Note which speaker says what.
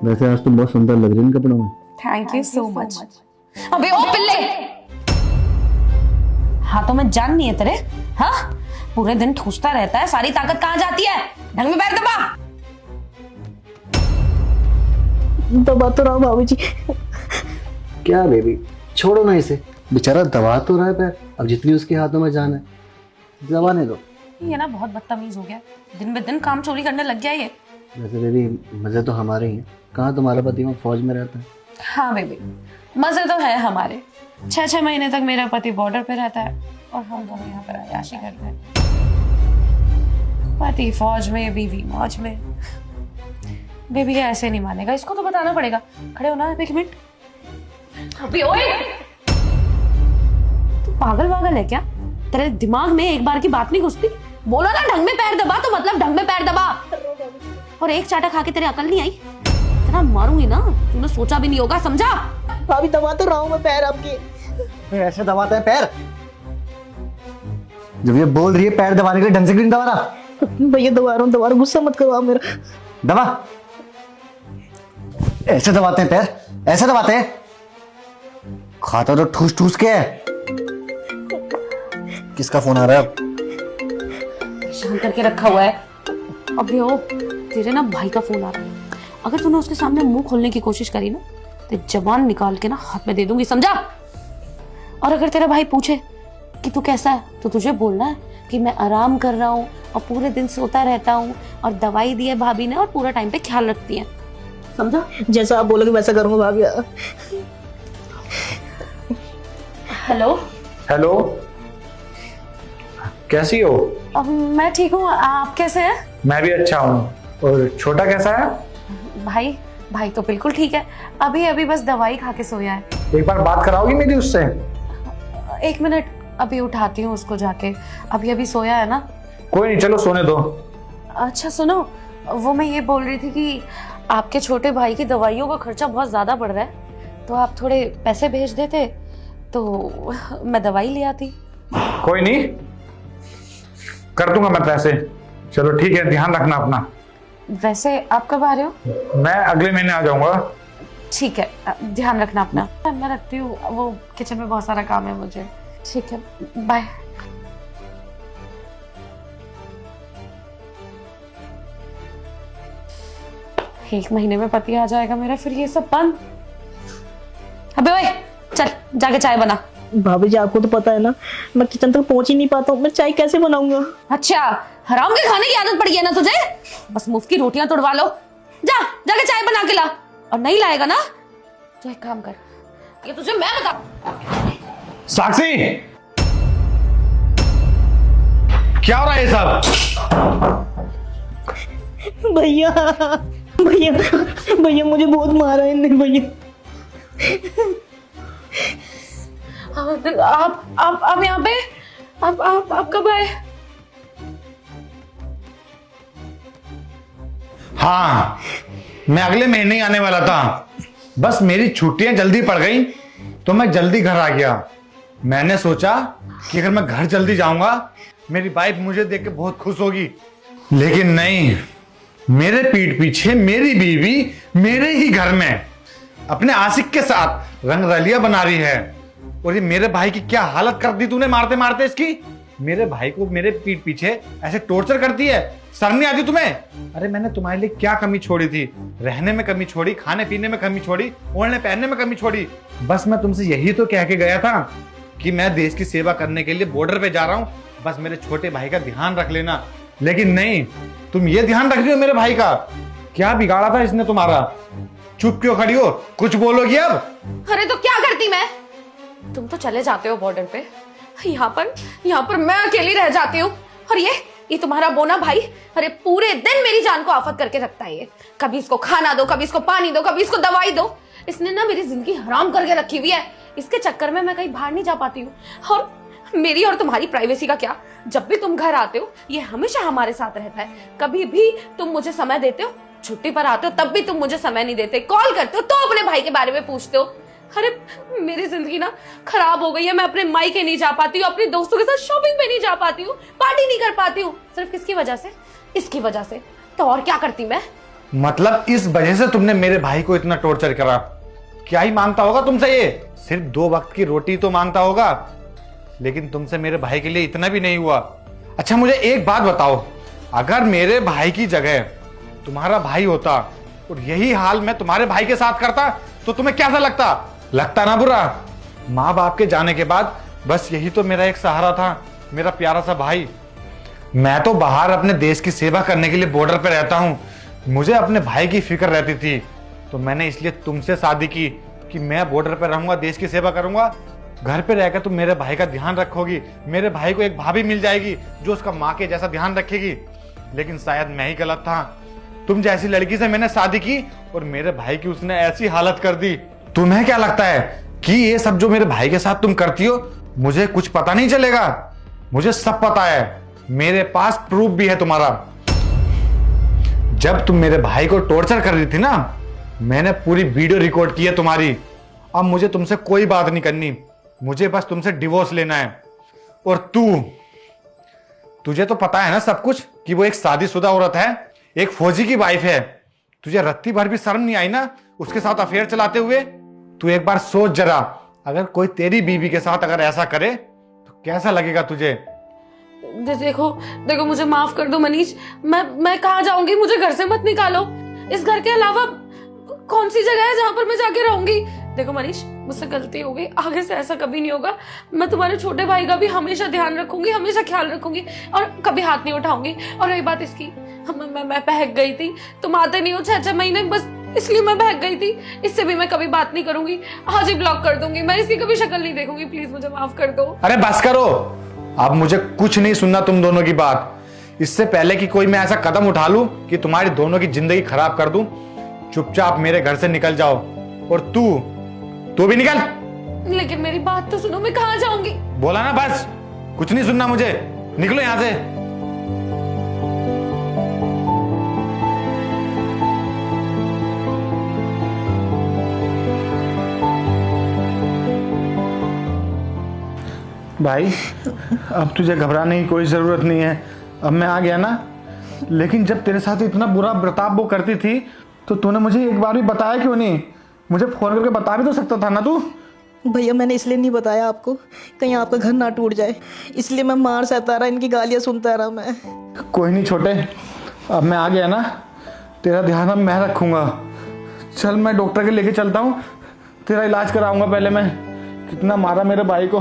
Speaker 1: वैसे आज तुम बहुत सुंदर लग रही है इन कपड़ों में।
Speaker 2: Thank you so much. अबे ओ पिल्ले, हाथों में जान नहीं है तेरे? हाँ, पूरे दिन ठूसता रहता है, सारी ताकत कहाँ जाती है? ढंग में पैर दबा।
Speaker 3: दबा तो रहा भाभी जी।
Speaker 1: क्या बेबी, छोड़ो ना इसे, बेचारा दबा तो रहा है पैर। अब जितनी उसके हाथों में जान है दबाने दो।
Speaker 2: ये ना बहुत बदतमीज हो गया, दिन ब दिन काम चोरी करने लग गया ये।
Speaker 1: वैसे बेबी मजे तो हमारे ही हैं। कहाँ तुम्हारा पति वहाँ फौज में रहता है?
Speaker 2: हाँ बेबी, मजे तो है हमारे। 6-6 महीने तक मेरा पति बॉर्डर पे रहता है और हम दोनों यहाँ पर अय्याशी करते हैं। पति फौज में, बीवी मौज में। बेबी ये ऐसे नहीं मानेगा, इसको तो बताना पड़ेगा। खड़े होना 1 मिनट। अभी ओए, तू पागल वागल है क्या? तेरे दिमाग में एक बार की बात नहीं घुसती? बोलो ना ढंग में पैर दबा, तो मतलब ढंग में पैर दबा। और एक चाटा खा के तेरे अकल नहीं आई? तेरा मारूंगी ना, तूने सोचा भी नहीं होगा, समझा?
Speaker 3: भाभी दबा तो रहा हूँ मैं पैर आपके।
Speaker 1: ऐसे दबाता है पैर? जब ये बोल रही है पैर दबाने के ढंग से क्यों नहीं दबा रहा?
Speaker 3: भैया दबा रहा हूँ, दबा रहा हूँ, गुस्सा मत करो आप मेरा।
Speaker 1: दबा। ऐसे दबाते हैं पैर? ऐसे दबाते हैं? खाता तो ठूस ठूस के है। किसका फोन आ रहा है अब?
Speaker 2: शांत करके रखा हुआ है। अबे ओ, तेरे ना भाई का फोन आ रहा है। अगर तूने उसके सामने मुंह खोलने की कोशिश करी ना, तो जबान निकाल के ना हाथ में दे दूंगी, समझा? और अगर तेरा भाई पूछे कि तू कैसा है, तो तुझे बोलना है कि मैं आराम कर रहा हूँ और पूरे दिन सोता रहता हूँ और दवाई दी है भाभी ने और पूरा टाइम पे ख्याल रखती है, समझा?
Speaker 3: जैसा आप बोलोगे वैसा करूंगा भाभी।
Speaker 2: हेलो।
Speaker 4: हेलो, कैसी हो?
Speaker 2: अब मैं ठीक हूँ, आप कैसे हैं?
Speaker 4: मैं भी अच्छा हूँ। और छोटा कैसा है?
Speaker 2: भाई तो बिल्कुल ठीक है, अभी अभी बस दवाई खा के सोया है।
Speaker 4: एक बार बात कराओगी मेरी उससे?
Speaker 2: 1 मिनट, अभी उठाती हूँ उसको जाके, अभी अभी सोया है ना।
Speaker 4: कोई नहीं, चलो सोने दो।
Speaker 2: अच्छा सुनो, वो मैं ये बोल रही थी कि आपके छोटे भाई की दवाइयों का खर्चा बहुत ज्यादा बढ़ रहा है, तो आप थोड़े पैसे भेज देते तो मैं दवाई ले आती।
Speaker 4: कोई नहीं, कर दूंगा मैं पैसे। चलो ठीक है, ध्यान रखना अपना।
Speaker 2: वैसे आप कब आ रहे हो?
Speaker 4: मैं अगले महीने आ जाऊंगा।
Speaker 2: ठीक है, ध्यान रखना अपना। मैं रखती हूँ, वो किचन में बहुत सारा काम है मुझे। ठीक है, बाय। एक महीने में पति आ जाएगा मेरा, फिर ये सब बंद। अबे ओए, चल जाके चाय बना।
Speaker 3: भाभी जी आपको तो पता है ना, मैं किचन तक पहुंच ही नहीं पाता हूँ, मैं चाय कैसे बनाऊंगा?
Speaker 2: अच्छा, हराम के खाने की आदत पड़ी है ना तुझे? बस मुफ्त की रोटियां तोड़वा लो। जा जाके चाय बना के ला, और नहीं लाएगा ना तो एक काम कर, ये तुझे मैं बता।
Speaker 4: साक्षी, क्या हो रहा है ये सब?
Speaker 3: भैया भैया भैया मुझे बहुत मारा है इनने भैया।
Speaker 2: आप यहाँ पे, आप कब आए?
Speaker 4: हाँ, मैं अगले महीने ही आने वाला था, बस मेरी छुट्टियां जल्दी पड़ गई तो मैं जल्दी घर आ गया। मैंने सोचा कि अगर मैं घर जल्दी जाऊंगा मेरी वाइफ मुझे देख के बहुत खुश होगी, लेकिन नहीं, मेरे पीठ पीछे मेरी बीवी मेरे ही घर में अपने आशिक के साथ रंगरलिया बना रही है। और ये मेरे भाई की क्या हालत कर दी तूने मारते मारते इसकी। मेरे भाई को मेरे पीठ पीछे ऐसे टॉर्चर करती है, शर्म नहीं आती तुम्हें? अरे मैंने तुम्हारे लिए क्या कमी छोड़ी थी? रहने में कमी छोड़ी, खाने पीने में कमी छोड़ी, ओढ़ने पहनने में कमी छोड़ी। बस मैं तुमसे यही तो कह के गया था कि मैं देश की सेवा करने के लिए बॉर्डर पे जा रहा हूं, बस मेरे छोटे भाई का ध्यान रख लेना। लेकिन नहीं, तुम ये ध्यान रख रही हो मेरे भाई का? क्या बिगाड़ा था इसने तुम्हारा? चुप क्यों खड़ी हो, कुछ बोलोगी अब?
Speaker 2: अरे तो क्या करती मैं? तुम तो चले जाते हो बॉर्डर पे, यहाँ पर मैं अकेली रह जाती हूँ। और ये तुम्हारा बोना भाई, अरे पूरे दिन मेरी जान को आफत करके रखता है ये। कभी इसको खाना दो, कभी इसको पानी दो, कभी इसको दवाई दो। इसने ना मेरी जिंदगी हराम करके रखी हुई है। इसके चक्कर में मैं कहीं बाहर नहीं जा पाती हूँ। और मेरी और तुम्हारी प्राइवेसी का क्या? जब भी तुम घर आते हो ये हमेशा हमारे साथ रहता है। कभी भी तुम मुझे समय देते हो, छुट्टी पर आते हो तब भी तुम मुझे समय नहीं देते। कॉल करते हो तो अपने भाई के बारे में पूछते हो। अरे मेरी जिंदगी ना खराब हो गई है। मैं अपने मायके नहीं जा पाती हूँ, अपने दोस्तों के साथ शॉपिंग पे नहीं जा पाती हूँ, पार्टी नहीं कर पाती हूँ। सिर्फ किसकी वजह से? इसकी वजह से। तो और क्या करती मैं?
Speaker 4: मतलब इस वजह से तुमने मेरे भाई को इतना टॉर्चर करा? क्या ही मांगता होगा तुमसे ये? सिर्फ 2 वक्त की रोटी तो मांगता होगा, लेकिन तुमसे मेरे भाई के लिए इतना भी नहीं हुआ। अच्छा मुझे एक बात बताओ, अगर मेरे भाई की जगह तुम्हारा भाई होता और यही हाल मैं तुम्हारे भाई के साथ करता तो तुम्हें कैसा लगता? लगता ना बुरा? माँ बाप के जाने के बाद बस यही तो मेरा एक सहारा था, मेरा प्यारा सा भाई। मैं तो बाहर अपने देश की सेवा करने के लिए बॉर्डर पे रहता हूँ, मुझे अपने भाई की फिक्र रहती थी, तो मैंने इसलिए तुमसे शादी की कि मैं बॉर्डर पे रहूंगा, देश की सेवा करूंगा। घर पे रहकर तुम मेरे भाई का ध्यान रखोगी, मेरे भाई को एक भाभी मिल जाएगी जो उसका माँ के जैसा ध्यान रखेगी। लेकिन शायद मैं ही गलत था, तुम जैसी लड़की से मैंने शादी की और मेरे भाई की उसने ऐसी हालत कर दी। तुम्हें क्या लगता है कि ये सब जो मेरे भाई के साथ तुम करती हो मुझे कुछ पता नहीं चलेगा? मुझे सब पता है, मेरे पास प्रूफ भी है तुम्हारा। जब तुम मेरे भाई को टॉर्चर कर रही थी ना, मैंने पूरी वीडियो रिकॉर्ड की है तुम्हारी। अब मुझे तुमसे कोई बात नहीं करनी, मुझे बस तुमसे डिवोर्स लेना है। और तुझे तो पता है ना सब कुछ कि वो एक शादीशुदा औरत है, एक फौजी की वाइफ है। तुझे रत्ती भर भी शर्म नहीं आई ना उसके साथ अफेयर चलाते हुए? तू एक बार सोच जरा, अगर कोई तेरी बीवी के साथ अगर ऐसा करे तो कैसा लगेगा तुझे?
Speaker 2: देखो देखो मुझे माफ कर दो मनीष, मैं कहाँ जाऊंगी? मुझे घर से मत निकालो। इस घर के अलावा कौन सी जगह है जहां पर मैं जाके रहूंगी? देखो मनीष, मुझसे गलती हो गई, आगे से ऐसा कभी नहीं होगा। मैं तुम्हारे छोटे भाई का भी हमेशा ध्यान रखूंगी, हमेशा ख्याल रखूंगी और कभी हाथ नहीं उठाऊंगी। और रही बात इसकी, मैं बहक गई थी, तुम आते नहीं हो 6-6 महीने, बस इसलिए मैं बहक गई थी। इससे भी मैं कभी बात नहीं करूंगी, आज ही ब्लॉक कर दूंगी, मैं इसकी कभी शक्ल नहीं देखूंगी। प्लीज मुझे माफ कर दो।
Speaker 4: अरे बस करो, अब मुझे कुछ नहीं सुनना तुम दोनों की बात। इससे पहले कि कोई मैं ऐसा कदम उठा लूं कि तुम्हारी दोनों की जिंदगी खराब कर दूं, चुपचाप मेरे घर से निकल जाओ। और तू भी निकल।
Speaker 2: लेकिन मेरी बात तो सुनो, मैं कहाँ जाऊंगी?
Speaker 4: बोला ना बस, कुछ नहीं सुनना मुझे, निकलो यहां से। भाई अब तुझे घबराने की कोई जरूरत नहीं है, अब मैं आ गया ना। लेकिन जब तेरे साथ इतना बुरा बर्ताव वो करती थी तो तूने मुझे एक बार भी बताया क्यों नहीं? मुझे फोन करके बता भी तो सकता था ना तू।
Speaker 3: भैया मैंने इसलिए नहीं बताया आपको, कहीं आपका घर ना टूट जाए, इसलिए मैं मार सहता रहा, इनकी गालियाँ सुनता रहा मैं।
Speaker 4: कोई नहीं छोटे, अब मैं आ गया ना, तेरा ध्यान अब मैं रखूंगा। चल मैं डॉक्टर के लेके चलता हूँ, तेरा इलाज कराऊंगा। पहले मैं कितना मारा मेरे भाई को।